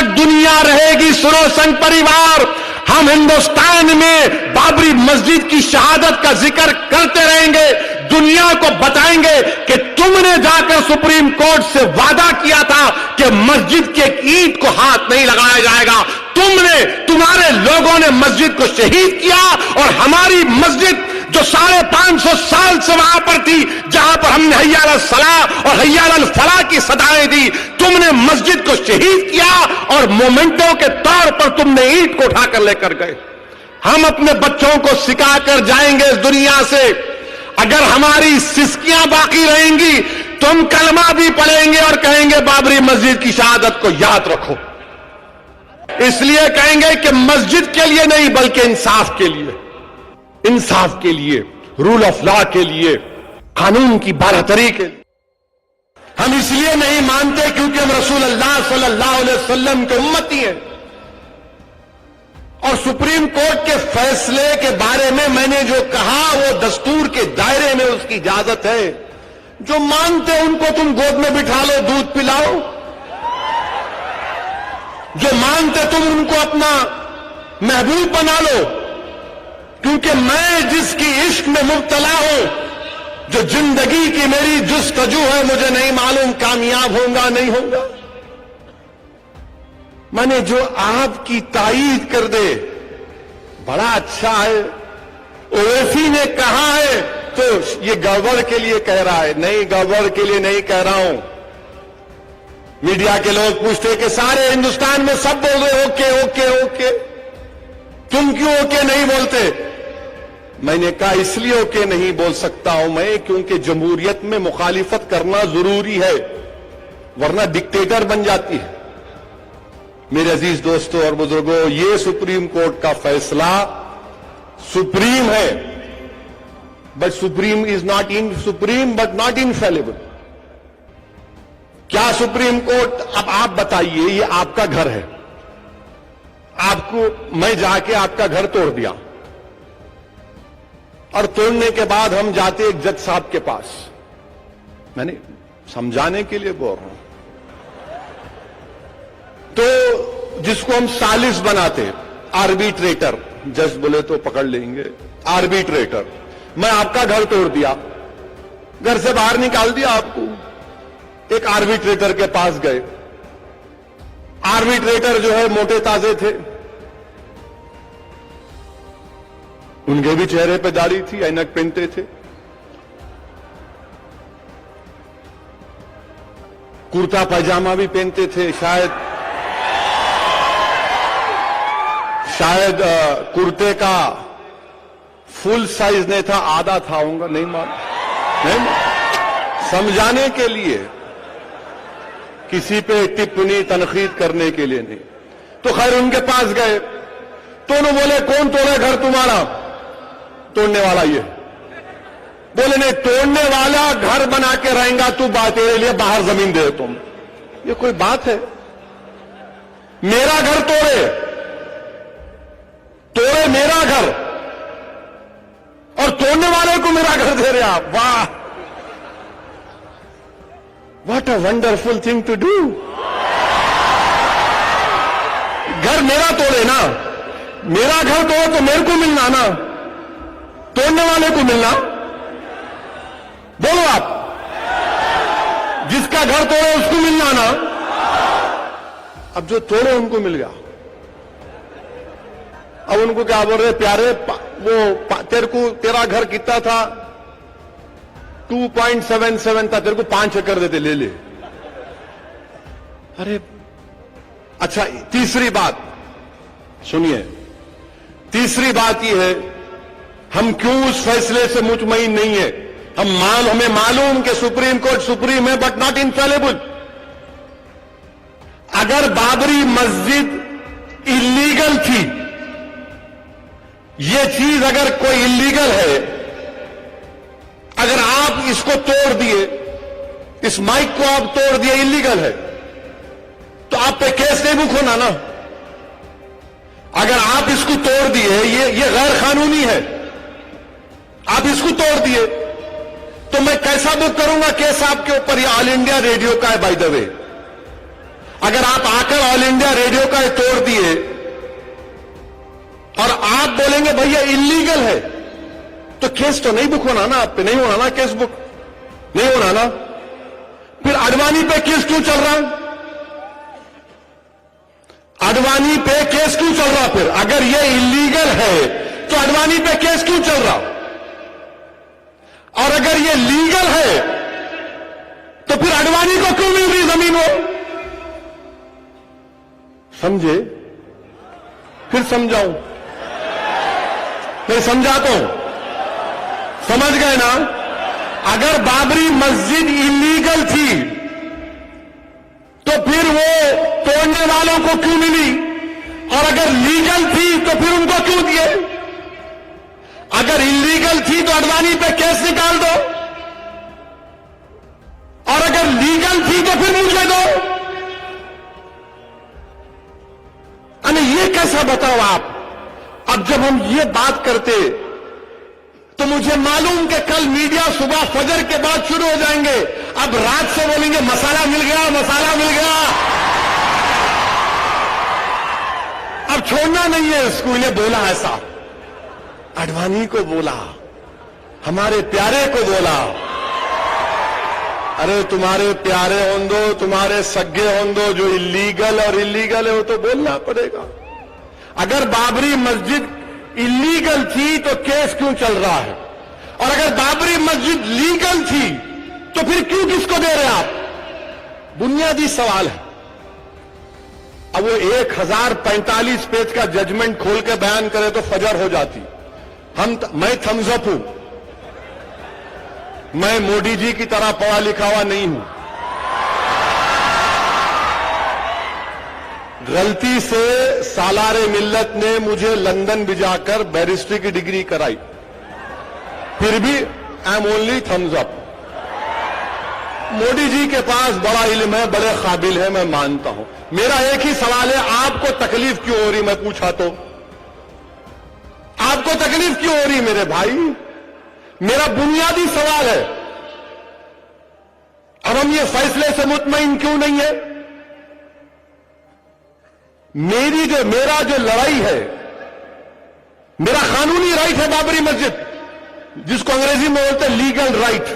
تک دنیا رہے گی سنو سنگ پریوار، ہم ہندوستان میں بابری مسجد کی شہادت کا ذکر کرتے رہیں گے، دنیا کو بتائیں گے کہ تم نے جا کر سپریم کورٹ سے وعدہ کیا تھا کہ مسجد کے ایک اینٹ کو ہاتھ نہیں لگایا جائے گا، تمہارے لوگوں نے مسجد کو شہید کیا، اور ہماری مسجد جو 550 سال سے وہاں پر تھی، جہاں پر ہم نے حی علی الصلاۃ اور حی علی الفلاح کی صدائیں دی، تم نے مسجد کو شہید کیا اور مومنٹو کے طور پر تم نے اینٹ کو اٹھا کر لے کر گئے۔ ہم اپنے بچوں کو سکھا کر جائیں گے اس دنیا سے، اگر ہماری سسکیاں باقی رہیں گی تو ہم کلمہ بھی پڑھیں گے اور کہیں گے بابری مسجد کی شہادت کو یاد رکھو۔ اس لیے کہیں گے کہ مسجد کے لیے نہیں بلکہ انصاف کے لیے، انصاف کے لیے، رول آف لا کے لیے، قانون کی برابری کے لیے۔ ہم اس لیے نہیں مانتے کیونکہ ہم رسول اللہ صلی اللہ علیہ وسلم کے امتی ہیں، اور سپریم کورٹ کے فیصلے کے بارے میں نے جو کہا وہ دستور کے دائرے میں اس کی اجازت ہے۔ جو مانتے ان کو تم گود میں بٹھا لو، دودھ پلاؤ، جو مانتے تم ان کو اپنا محبوب بنا لو، کیونکہ میں جس کی عشق میں مبتلا ہوں، جو زندگی کی میری جستجو ہے، مجھے نہیں معلوم کامیاب ہوں گا نہیں ہوں گا۔ میں نے جو آپ کی تائید کر دے بڑا اچھا ہے، اویسی نے کہا ہے تو یہ گڑبڑ کے لیے کہہ رہا ہے، نہیں گڑبڑ کے لیے نہیں کہہ رہا ہوں۔ میڈیا کے لوگ پوچھتے کہ سارے ہندوستان میں سب بول رہے اوکے اوکے اوکے، تم کیوں اوکے نہیں بولتے؟ میں نے کہا اس لیے اوکے نہیں بول سکتا ہوں میں کیونکہ جمہوریت میں مخالفت کرنا ضروری ہے، ورنہ ڈکٹیٹر بن جاتی ہے۔ میرے عزیز دوستوں اور بزرگوں، یہ سپریم کورٹ کا فیصلہ سپریم ہے، but supreme is not in supreme but not infallible. کیا سپریم کورٹ، اب آپ بتائیے، یہ آپ کا گھر ہے، آپ کو میں جا کے آپ کا گھر توڑ دیا، اور توڑنے کے بعد ہم جاتے ایک جج صاحب کے پاس، میں نے سمجھانے کے لیے بول رہا ہوں، تو جس کو ہم سالس بناتے، آربیٹریٹر، جج بولے تو پکڑ لیں گے، آربیٹریٹر، میں آپ کا گھر توڑ دیا، گھر سے باہر نکال دیا آپ کو، ایک آربیٹریٹر کے پاس گئے، آربیٹریٹر جو ہے موٹے تازے تھے، ان کے بھی چہرے پہ داڑھی تھی، اینک پہنتے تھے، کرتا پاجامہ بھی پہنتے تھے، شاید کرتے کا فل سائز نہیں تھا، آدھا تھا ہوں گا، نہیں معلوم، سمجھانے کے لیے، کسی پہ ٹپنی تنقید کرنے کے لیے نہیں۔ تو خیر ان کے پاس گئے تو انہوں بولے کون توڑے گھر تمہارا؟ توڑنے والا یہ۔ بولے نہیں، توڑنے والا گھر بنا کے رہیں گا تو تیرے لیے باہر زمین دے تم، یہ کوئی بات ہے؟ میرا گھر توڑے میرا گھر، اور توڑنے والے کو میرا گھر دے رہے آپ، واہ، what a wonderful thing to do. گھر میرا توڑے نا، میرا گھر توڑے تو میرے کو ملنا نا، توڑنے والے کو ملنا، بولو آپ، جس کا گھر توڑے اس کو ملنا نا۔ اب جو توڑے ان کو مل گیا، اب ان کو کیا بول رہے پیارے، وہ تیرا گھر کتنا تھا؟ 2.77 تھا، تیرے کو 5 ایکڑ دیتے، لے لے۔ ارے اچھا، تیسری بات سنیے، تیسری بات یہ ہے، ہم کیوں اس فیصلے سے مطمئن نہیں ہے؟ ہمیں معلوم کہ سپریم کورٹ سپریم ہے بٹ ناٹ انفیلیبل۔ اگر بابری مسجد اللیگل تھی، یہ چیز اگر کوئی اللیگل ہے، اگر آپ اس کو توڑ دیے، اس مائک کو آپ توڑ دیے، اللیگل ہے، تو آپ پہ کیس نہیں بک ہونا نا۔ اگر آپ اس کو توڑ دیے، یہ غیر قانونی ہے، آپ اس کو توڑ دیے، تو میں کیسا بک کروں گا کیس آپ کے اوپر؟ یہ آل انڈیا ریڈیو کا ہے بائی دا وے، اگر آپ آ کر آل انڈیا ریڈیو کا توڑ دیے اور آپ بولیں گے بھئی یہ انلیگل ہے، تو کیس تو نہیں بک ہونا نا، آپ پہ نہیں ہونا نا کیس بک، نہیں ہونا نا. پھر اڈوانی پہ کیس کیوں چل رہا؟ اڈوانی پہ کیس کیوں چل رہا؟ پھر اگر یہ انلیگل ہے تو اڈوانی پہ کیس کیوں چل رہا؟ اور اگر یہ لیگل ہے تو پھر اڈوانی کو کیوں مل رہی زمین؟ ہو سمجھے؟ پھر سمجھاؤں؟ میں سمجھاتا ہوں، سمجھ گئے نا؟ اگر بابری مسجد انلیگل تھی تو پھر وہ توڑنے والوں کو کیوں ملی؟ اور اگر لیگل تھی تو پھر ان کو کیوں دیے؟ اگر انلیگل تھی تو اڈوانی پہ کیس نکال دو، اور اگر لیگل تھی تو پھر مجھے دو. یہ کیسا بتاؤ آپ؟ اب جب ہم یہ بات کرتے تو مجھے معلوم کہ کل میڈیا صبح فجر کے بعد شروع ہو جائیں گے، اب رات سے بولیں گے مسالہ مل گیا، مسالہ مل گیا. اب چھوڑنا نہیں ہے اس کو. انہیں بولا ایسا، اڈوانی کو بولا، ہمارے پیارے کو بولا. ارے تمہارے پیارے ہوں دو، تمہارے سگے ہوں دو، جو انلیگل اور انلیگل ہے وہ تو بولنا پڑے گا. اگر بابری مسجد انلیگل تھی تو کیس کیوں چل رہا ہے؟ اور اگر بابری مسجد لیگل تھی تو پھر کیوں کس کو دے رہے آپ؟ بنیادی سوال ہے. اب وہ 1045 پیج کا ججمنٹ کھول کے بیان کرے تو فجر ہو جاتی. میں تھمز اپ ہوں، میں مودی جی کی طرح پڑھا لکھا ہوا نہیں ہوں. غلطی سے سالار ملت نے مجھے لندن بھیجا کر بیرسٹری کی ڈگری کرائی، پھر بھی آئی ایم اونلی تھمز اپ. مودی جی کے پاس بڑا علم ہے، بڑے قابل ہے، میں مانتا ہوں. میرا ایک ہی سوال ہے، آپ کو تکلیف کیوں ہو رہی؟ میں پوچھا تو آپ کو تکلیف کیوں ہو رہی میرے بھائی؟ میرا بنیادی سوال ہے. اب ہم یہ فیصلے سے مطمئن کیوں نہیں ہے؟ میرا جو لڑائی ہے، میرا قانونی رائٹ ہے بابری مسجد، جس کو انگریزی میں بولتے ہیں لیگل رائٹ.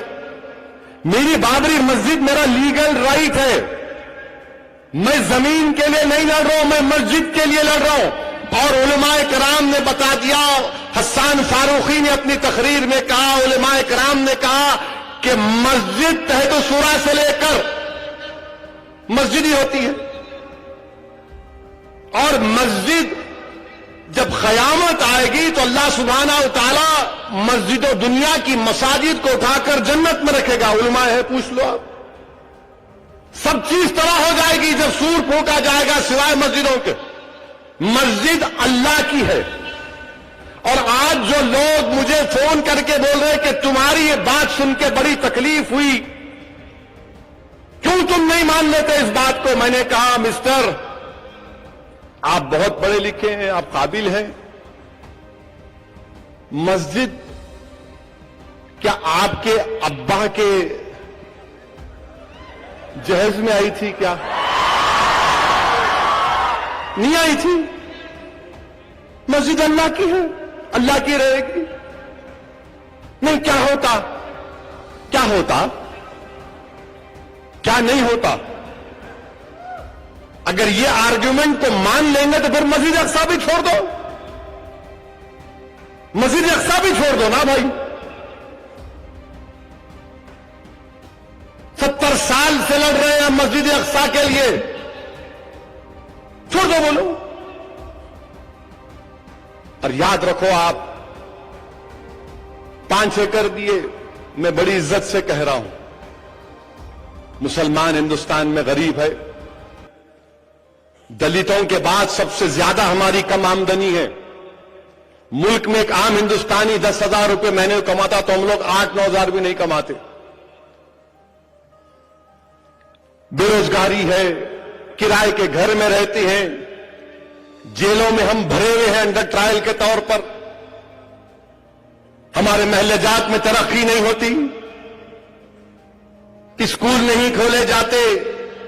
میری بابری مسجد میرا لیگل رائٹ ہے. میں زمین کے لیے نہیں لڑ رہا ہوں، میں مسجد کے لیے لڑ رہا ہوں. اور علماء کرام نے بتا دیا، حسان فاروقی نے اپنی تقریر میں کہا، علماء کرام نے کہا کہ مسجد تحت شورا سے لے کر مسجد ہی ہوتی ہے. اور مسجد جب قیامت آئے گی تو اللہ سبحانہ و تعالی مسجد و دنیا کی مساجد کو اٹھا کر جنت میں رکھے گا. علماء ہے، پوچھ لو آپ. سب چیز تباہ ہو جائے گی جب سور پھونکا جائے گا سوائے مسجدوں کے. مسجد اللہ کی ہے. اور آج جو لوگ مجھے فون کر کے بول رہے کہ تمہاری یہ بات سن کے بڑی تکلیف ہوئی، کیوں تم نہیں مان لیتے اس بات کو؟ میں نے کہا مسٹر، آپ بہت پڑھے لکھے ہیں، آپ قابل ہیں. مسجد کیا آپ کے ابا کے جہیز میں آئی تھی؟ کیا نہیں آئی تھی؟ مسجد اللہ کی ہے، اللہ کی رہے گی. نہیں، کیا ہوتا؟ کیا ہوتا؟ کیا نہیں ہوتا؟ اگر یہ آرگیومنٹ کو مان لیں گے تو پھر مسجد اقصی بھی چھوڑ دو. مسجد اقصی بھی چھوڑ دو نا بھائی. 70 سال سے لڑ رہے ہیں مسجد اقصی کے لیے، چھوڑ دو بولو. اور یاد رکھو، آپ 5 ایکڑ دیے. میں بڑی عزت سے کہہ رہا ہوں، مسلمان ہندوستان میں غریب ہے. دلتوں کے بعد سب سے زیادہ ہماری کم آمدنی ہے. ملک میں ایک عام ہندوستانی 10,000 روپے مہینے کماتا تو ہم لوگ 8-9 ہزار بھی نہیں کماتے. بے روزگاری ہے، کرائے کے گھر میں رہتے ہیں، جیلوں میں ہم بھرے ہوئے ہیں انڈر ٹرائل کے طور پر. ہمارے محلے جات میں ترقی نہیں ہوتی، اسکول نہیں کھولے جاتے،